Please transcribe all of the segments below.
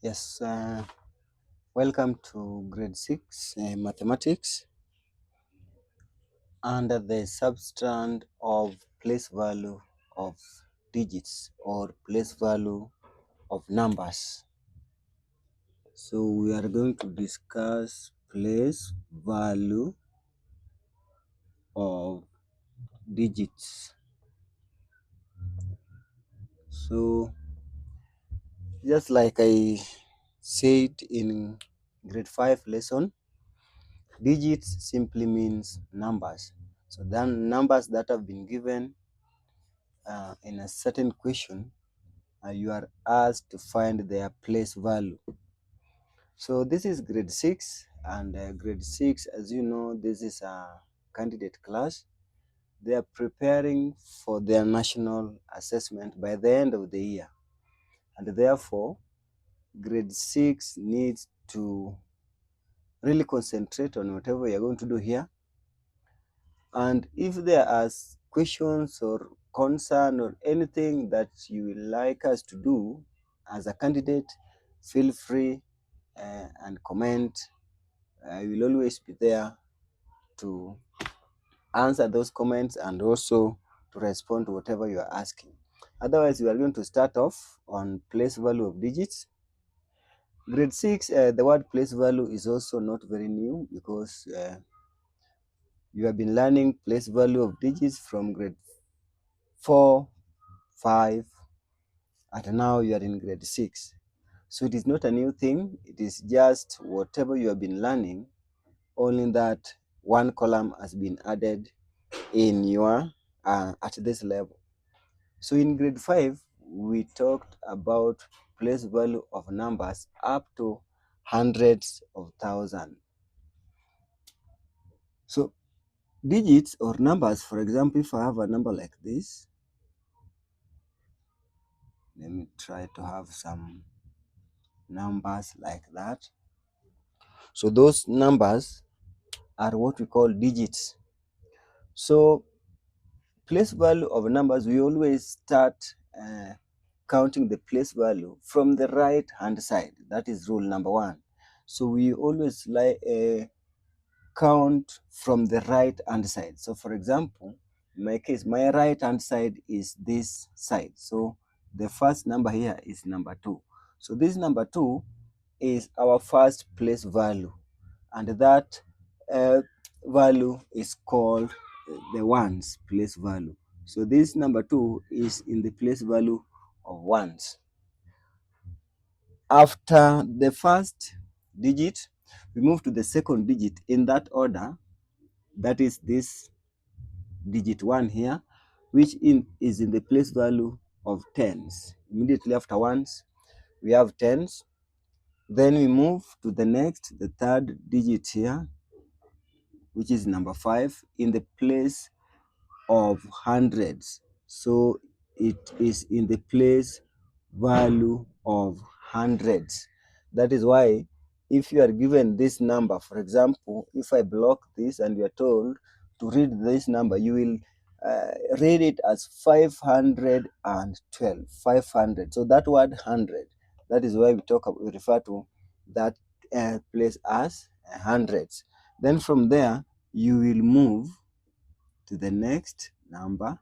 Yes, welcome to grade 6 mathematics under the substrand of place value of digits or place value of numbers. So we are going to discuss place value of digits. So just like I said in grade 5 lesson, digits simply means numbers. So then numbers that have been given in a certain question, you are asked to find their place value. So this is grade 6, and grade 6, as you know, this is a candidate class. They are preparing for their national assessment by the end of the year, and therefore grade 6 needs to really concentrate on whatever you're going to do here. And if there are questions or concern or anything that you would like us to do as a candidate, feel free and comment. I will always be there to answer those comments and also to respond to whatever you are asking. Otherwise, we are going to start off on place value of digits. Grade 6, the word place value is also not very new because you have been learning place value of digits from grade 4, 5, and now you are in grade 6. So it is not a new thing. It is just whatever you have been learning, only that one column has been added in your at this level. So in grade 5, we talked about place value of numbers up to hundreds of thousands. So digits or numbers, for example, if I have a number like this, let me try to have some numbers like that. So those numbers are what we call digits. So place value of numbers, we always start counting the place value from the right hand side. That is rule number 1. So we always count from the right hand side. So for example, in my case, my right hand side is this side. So the first number here is number 2. So this number 2 is our first place value, and that value is called the ones place value. So this number 2 is in the place value of ones. After the first digit, we move to the second digit in that order. That is this digit 1 here, which is in the place value of tens. Immediately after ones, we have tens. Then we move to the next, the third digit here, which is number 5, in the place of hundreds. So it is in the place value of hundreds. That is why if you are given this number, for example, if I block this and you are told to read this number, you will read it as 512. 500. So that word 100, that is why we refer to that place as hundreds. Then from there, you will move to the next number,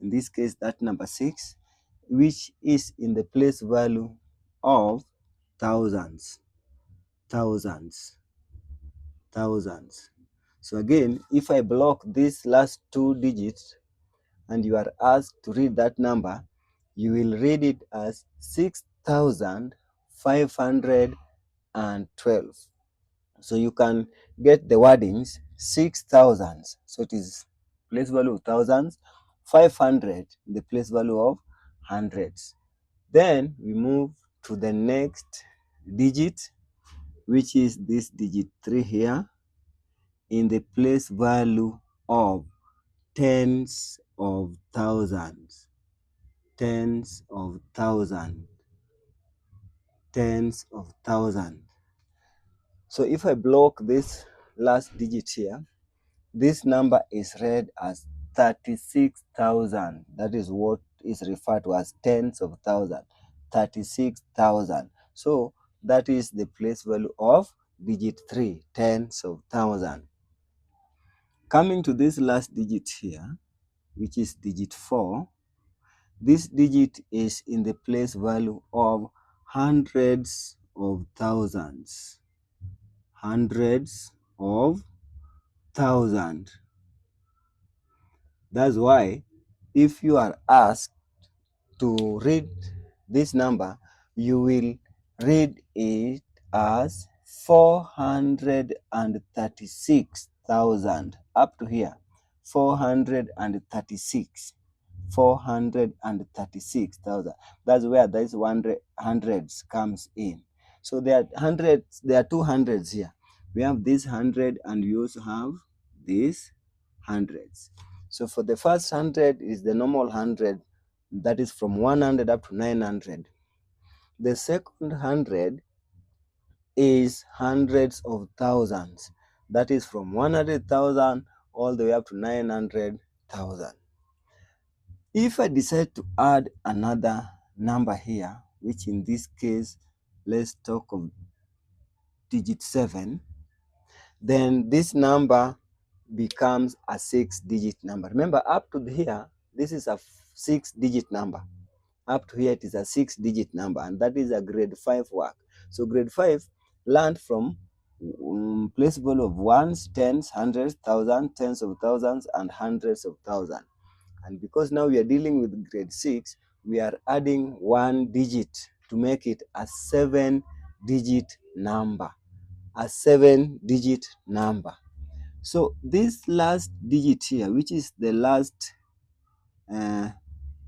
in this case that number 6, which is in the place value of thousands. Thousands. Thousands. So again, if I block these last 2 digits and you are asked to read that number, you will read it as 6,512. So you can get the wordings 6,000. So it is place value of thousands, 500 the place value of hundreds. Then we move to the next digit, which is this digit 3 here, in the place value of tens of thousands. Tens of thousands. Tens of thousands. So if I block this last digit here, this number is read as 36,000. That is what is referred to as tens of thousands. 36,000. So that is the place value of digit 3, tens of thousand. Coming to this last digit here, which is digit 4, this digit is in the place value of hundreds of thousands. Hundreds of thousand. That's why if you are asked to read this number, you will read it as 436,000 up to here. 436,000. That's where this hundreds comes in. So there are hundreds, there are two hundreds here. We have this 100 and we also have these hundreds. So for the first 100 is the normal 100, that is from 100 up to 900. The second 100 is hundreds of thousands, that is from 100,000 all the way up to 900,000. If I decide to add another number here, which in this case, let's talk of digit 7, then this number becomes a 6-digit number. Remember, up to here, this is a 6-digit number. Up to here, it is a 6-digit number, and that is a grade 5 work. So grade 5 learned from place value of ones, tens, hundreds, thousands, tens of thousands, and hundreds of thousands. And because now we are dealing with grade 6, we are adding 1 digit to make it a 7-digit number. A 7-digit number. So this last digit here, which is the last,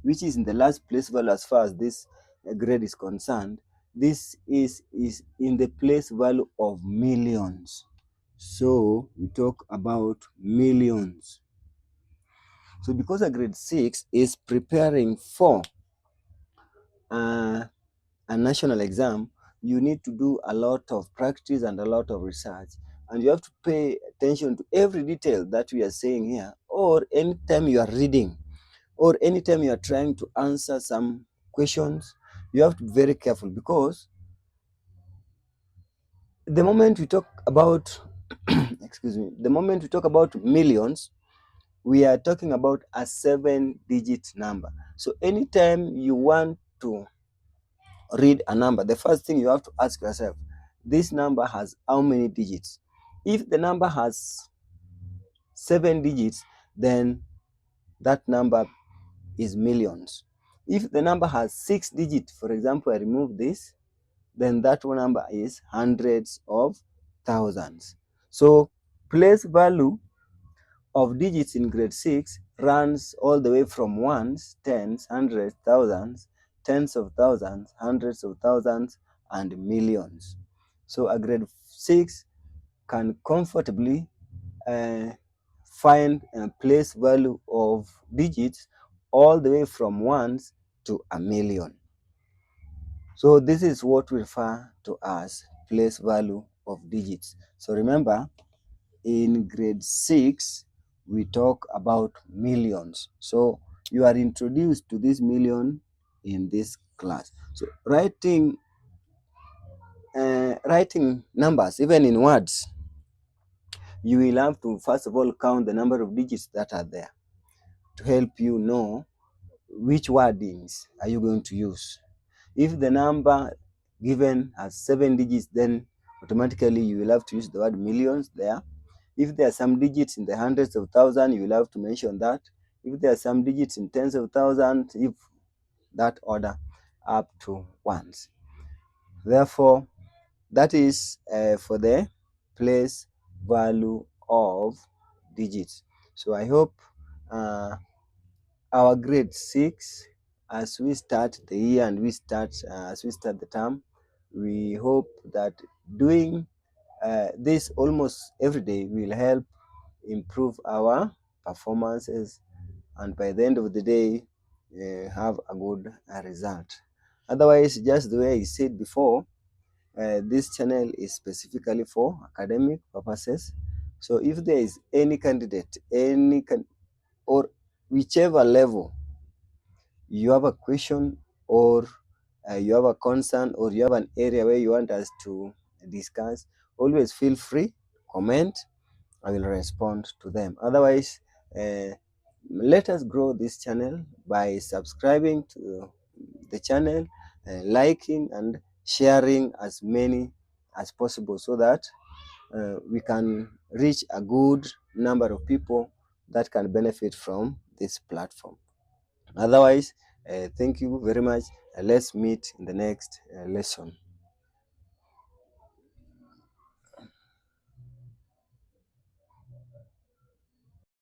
which is in the last place value as far as this grade is concerned, this is in the place value of millions. So we talk about millions. So because a grade 6 is preparing for a national exam, you need to do a lot of practice and a lot of research. And you have to pay attention to every detail that we are saying here, or anytime you are reading, or anytime you are trying to answer some questions, you have to be very careful, because the moment we talk about excuse me, the moment we talk about millions, we are talking about a 7-digit number. So anytime you want to read a number, the first thing you have to ask yourself, this number has how many digits? If the number has 7 digits, then that number is millions. If the number has 6 digits, for example, I remove this, then that number is hundreds of thousands. So place value of digits in grade 6 runs all the way from ones, tens, hundreds, thousands, tens of thousands, hundreds of thousands, and millions. So a grade 6 can comfortably find a place value of digits all the way from ones to a million. So this is what we refer to as place value of digits. So remember, in grade 6, we talk about millions. So you are introduced to this million in this class. So writing numbers, even in words, you will have to first of all count the number of digits that are there to help you know which wordings are you going to use. If the number given has 7 digits, then automatically you will have to use the word millions there. If there are some digits in the hundreds of thousands, you will have to mention that. If there are some digits in tens of thousands, if that order up to ones. Therefore, that is for the place value of digits. So I hope our grade 6, as we start the year and as we start the term, we hope that doing this almost every day will help improve our performances, and by the end of the day have a good result. Otherwise, just the way I said before, this channel is specifically for academic purposes. So if there is any candidate, or whichever level you have a question or you have a concern or you have an area where you want us to discuss, always feel free, comment. I will respond to them. Otherwise, let us grow this channel by subscribing to the channel, liking and sharing as many as possible, so that we can reach a good number of people that can benefit from this platform. Otherwise, thank you very much. Let's meet in the next lesson.